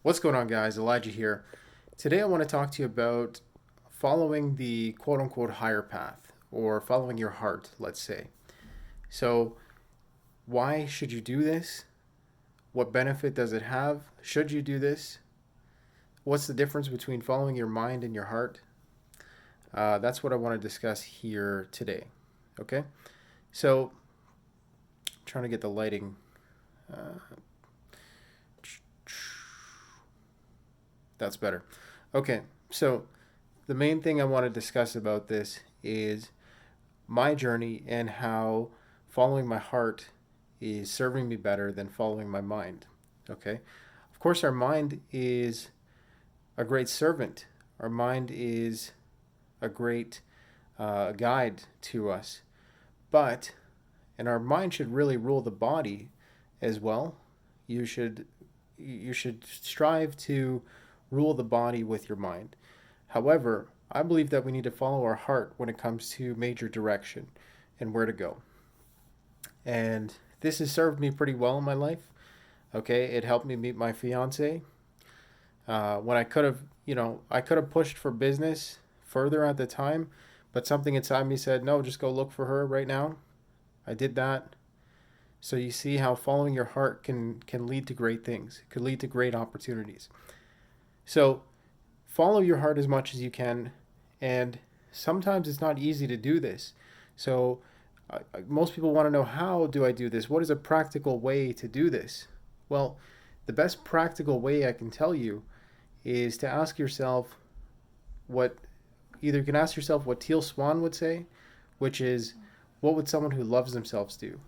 What's going on, guys? Elijah here. Today, I want to talk to you about following the quote unquote higher path or following your heart, let's say. So, why should you do this? What benefit does it have? Should you do this? What's the difference between following your mind and your heart? That's what I want to discuss here today. Okay? So, trying to get the lighting. Uh, that's better. Okay, so the main thing I want to discuss about this is my journey and how following my heart is serving me better than following my mind. Okay? Of course, our mind is a great servant, our mind is a great guide to us, but, and our mind should really rule the body as well. You should you should strive to rule the body with your mind. However, I believe that we need to follow our heart when it comes to major direction and where to go. And this has served me pretty well in my life. Okay, it helped me meet my fiance. When I could have, I could have pushed for business further at the time, but something inside me said, no, just go look for her right now. I did that. So you see how following your heart can lead to great things. It could lead to great opportunities. So follow your heart as much as you can, and sometimes it's not easy to do this. So most people want to know, how do I do this? What is a practical way to do this? Well, the best practical way I can tell you is to ask yourself what either you can ask yourself what Teal Swan would say, which is, what would someone who loves themselves do?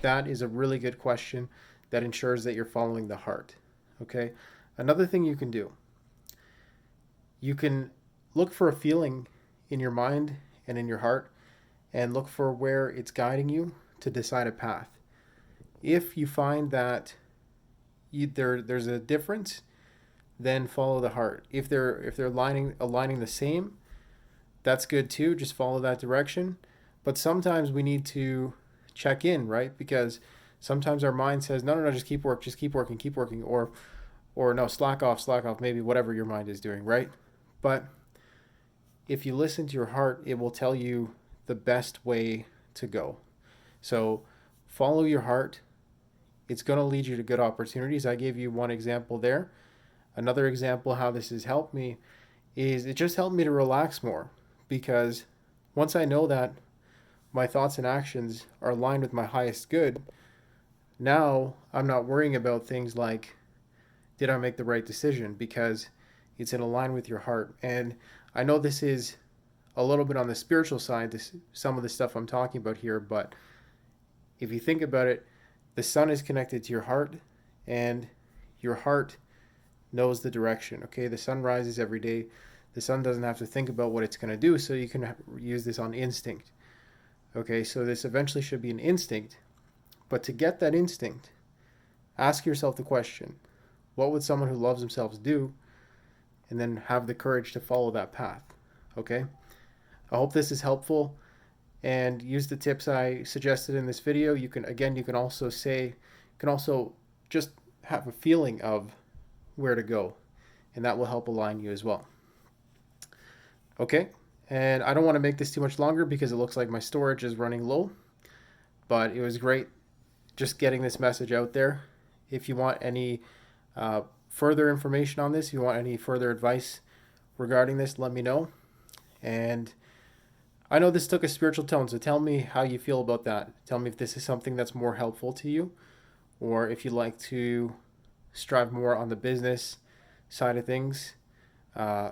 That is a really good question that ensures that you're following the heart. Okay? Another thing you can do, you can look for a feeling in your mind and in your heart and look for where it's guiding you to decide a path. If you find that there's a difference, then follow the heart. If they're aligning the same, that's good too. Just follow that direction. But sometimes we need to check in, right? Because sometimes our mind says, no, no, no, just keep working, or no, slack off, maybe whatever your mind is doing, right? But if you listen to your heart, it will tell you the best way to go. So follow your heart. It's going to lead you to good opportunities. I gave you one example there. Another example how this has helped me is it just helped me to relax more, because once I know that my thoughts and actions are aligned with my highest good, now I'm not worrying about things like, did I make the right decision, because it's in line with your heart. And I know this is a little bit on the spiritual side, some of the stuff I'm talking about here, but if you think about it, the sun is connected to your heart, and your heart knows the direction. Okay, the sun rises every day. The sun doesn't have to think about what it's going to do, so you can use this on instinct. Okay, so this eventually should be an instinct, but to get that instinct, ask yourself the question, what would someone who loves themselves do? And then have the courage to follow that path. Okay, I hope this is helpful, and use the tips I suggested in this video. You can also just have a feeling of where to go, and that will help align you as well. Okay, and I don't want to make this too much longer because it looks like my storage is running low, but it was great just getting this message out there. If you want any further information on this, if you want any further advice regarding this, let me know. And I know this took a spiritual tone, so tell me how you feel about that. Tell me if this is something that's more helpful to you, or if you'd like to strive more on the business side of things. Uh,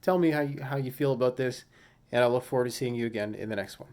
Tell me how you feel about this, and I look forward to seeing you again in the next one.